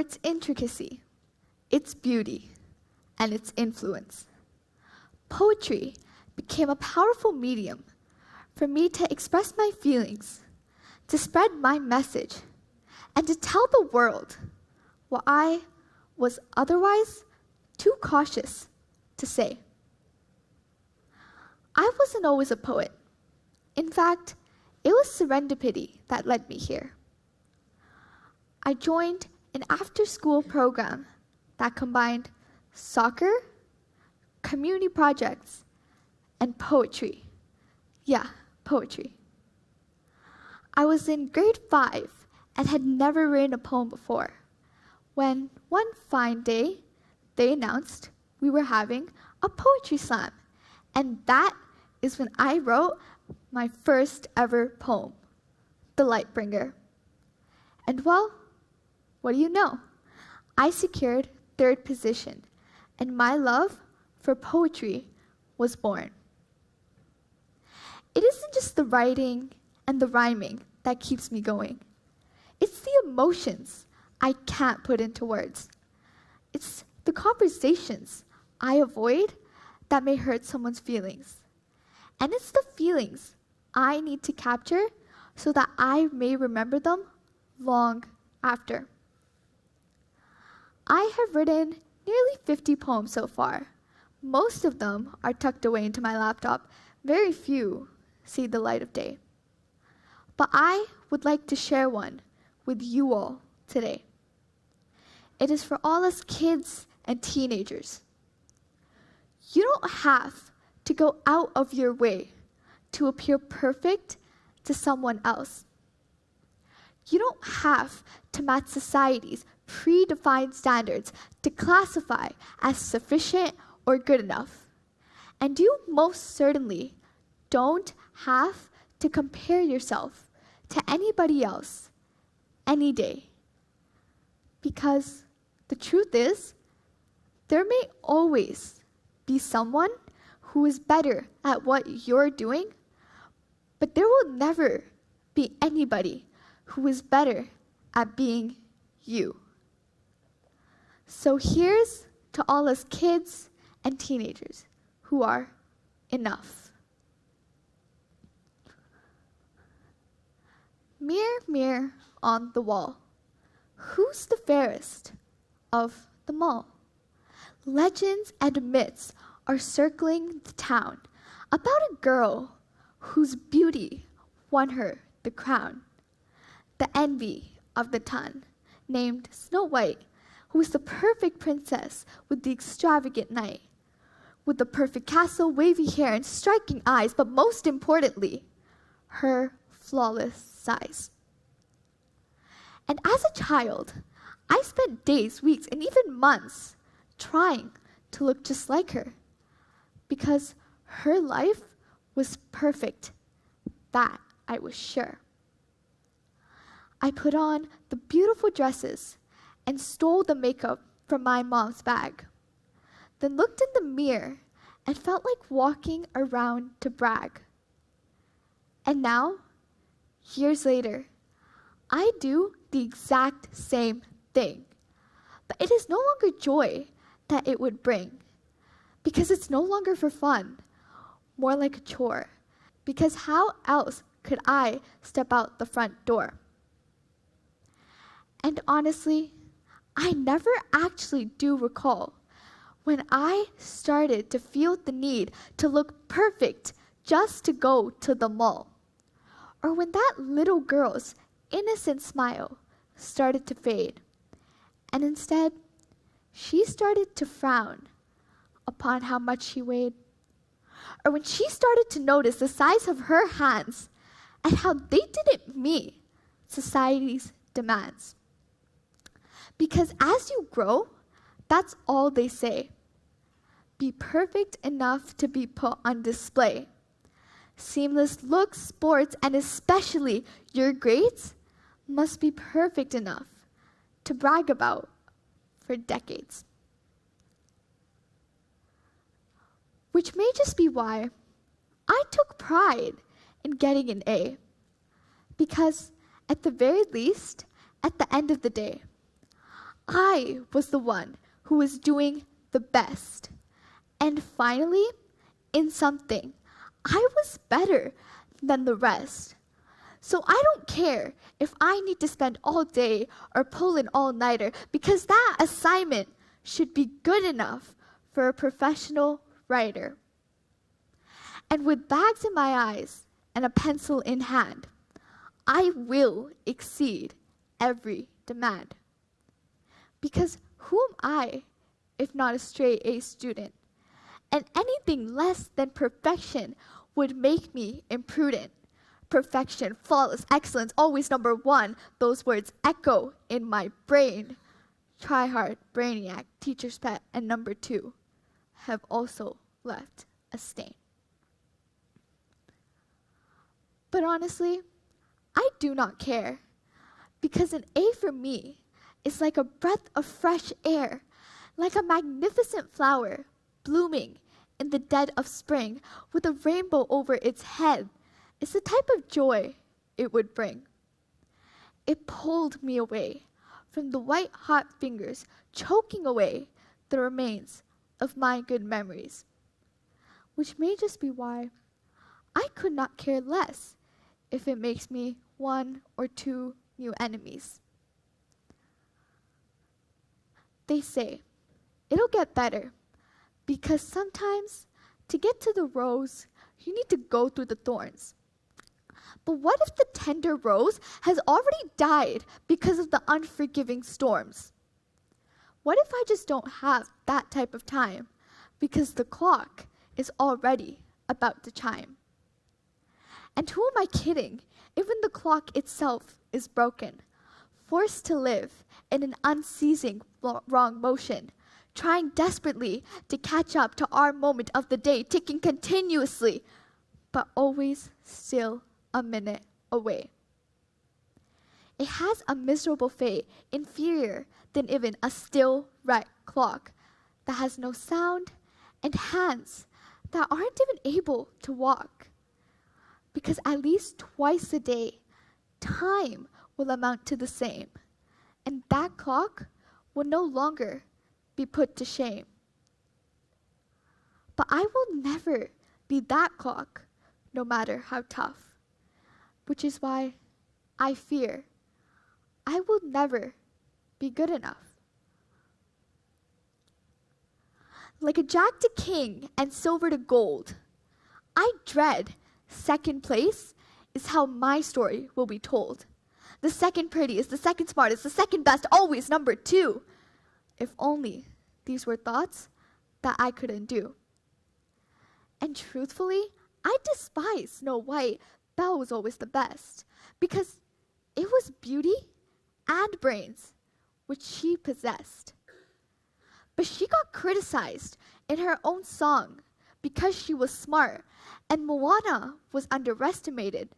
its intricacy, its beauty, and its influence. Poetry became a powerful medium for me to express my feelings, to spread my message, and to tell the world what I was otherwise too cautious to say. I wasn't always a poet. In fact, it was serendipity that led me here. I joined an after-school program that combined soccer, community projects, and poetry. Yeah, poetry. I was in grade 5 and had never written a poem before, when one fine day, they announced we were having a poetry slam, and that is when I wrote my first ever poem, The Lightbringer. And well, what do you know? I secured 3rd position, and my love for poetry was born. It isn't just the writing and the rhyming that keeps me going. It's the emotions I can't put into words. It's the conversations I avoid that may hurt someone's feelings. And it's the feelings I need to capture so that I may remember them long after. I have written nearly 50 poems so far. Most of them are tucked away into my laptop. Very few see the light of day. But I would like to share one with you all today. It is for all us kids and teenagers. You don't have to go out of your way to appear perfect to someone else. You don't have to match society's predefined standards to classify as sufficient or good enough. And you most certainly don't have to compare yourself to anybody else any day. Because the truth is, there may always be someone who is better at what you're doing, but there will never be anybody who is better at being you. So here's to all us kids and teenagers who are enough. Mirror, mirror on the wall, who's the fairest of them all? Legends and myths are circling the town about a girl whose beauty won her the crown. The envy of the ton, named Snow White, who was the perfect princess with the extravagant knight, with the perfect castle, wavy hair, and striking eyes, but most importantly, her flawless size. And as a child, I spent days, weeks, and even months trying to look just like her, because her life was perfect. That I was sure. I put on the beautiful dresses and stole the makeup from my mom's bag, then looked in the mirror and felt like walking around to brag. And now, years later, I do the exact same thing, but it is no longer joy that it would bring, because it's no longer for fun, more like a chore, because how else could I step out the front door? And honestly, I never actually do recall when I started to feel the need to look perfect just to go to the mall, or when that little girl's innocent smile started to fade, and instead, she started to frown upon how much she weighed, or when she started to notice the size of her hands and how they didn't meet society's demands. Because as you grow, that's all they say. Be perfect enough to be put on display. Seamless looks, sports, and especially your grades must be perfect enough to brag about for decades. Which may just be why I took pride in getting an A. Because at the very least, at the end of the day, I was the one who was doing the best. And finally, in something, I was better than the rest. So I don't care if I need to spend all day or pull an all-nighter, because that assignment should be good enough for a professional writer. And with bags in my eyes and a pencil in hand, I will exceed every demand. Because who am I if not a straight A student? And anything less than perfection would make me imprudent. Perfection, flawless, excellence, always number one. Those words echo in my brain. Try hard, brainiac, teacher's pet, and number two have also left a stain. But honestly, I do not care, because an A for me is like a breath of fresh air, like a magnificent flower blooming in the dead of spring with a rainbow over its head. It's the type of joy it would bring. It pulled me away from the white hot fingers choking away the remains of my good memories, which may just be why I could not care less if it makes me one or two new enemies. They say it'll get better, because sometimes to get to the rose, you need to go through the thorns. But what if the tender rose has already died because of the unforgiving storms? What if I just don't have that type of time because the clock is already about to chime? And who am I kidding? Even the clock itself is broken, forced to live in an unceasing wrong motion, trying desperately to catch up to our moment of the day, ticking continuously, but always still a minute away. It has a miserable fate, inferior than even a still right clock that has no sound and hands that aren't even able to walk. Because at least twice a day, time will amount to the same, and that clock will no longer be put to shame. But I will never be that clock, no matter how tough, which is why I fear I will never be good enough. Like a jack to king and silver to gold, I dread second place is how my story will be told. The second prettiest, the second smartest, the second best, always number two. If only these were thoughts that I couldn't do. And truthfully, I despise Snow White. Belle was always the best, because it was beauty and brains which she possessed. But she got criticized in her own song because she was smart, and Moana was underestimated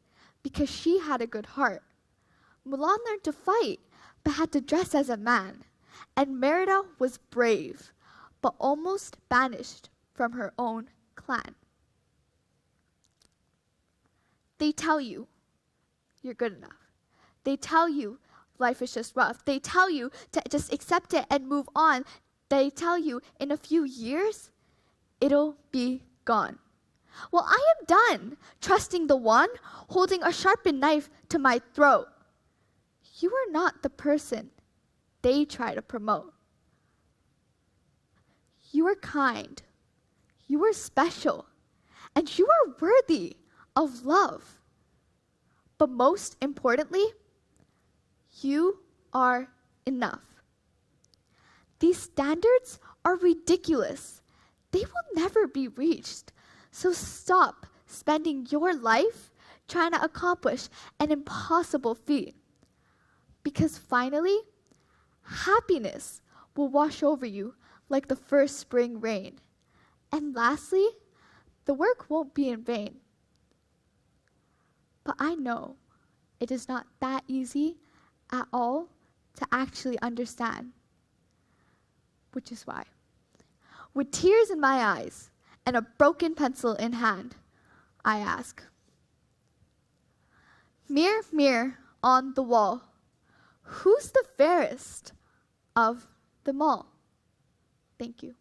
because she had a good heart. Mulan learned to fight, but had to dress as a man, and Merida was brave, but almost banished from her own clan. They tell you you're good enough. They tell you life is just rough. They tell you to just accept it and move on. They tell you in a few years, it'll be gone. Well, I am done trusting the one holding a sharpened knife to my throat. You are not the person they try to promote. You are kind. You are special. And you are worthy of love. But most importantly, you are enough. These standards are ridiculous. They will never be reached. So stop spending your life trying to accomplish an impossible feat. Because finally, happiness will wash over you like the first spring rain. And lastly, the work won't be in vain. But I know it is not that easy at all to actually understand. Which is why, with tears in my eyes and a broken pencil in hand, I ask, mirror, mirror on the wall, who's the fairest of the mall. Thank you.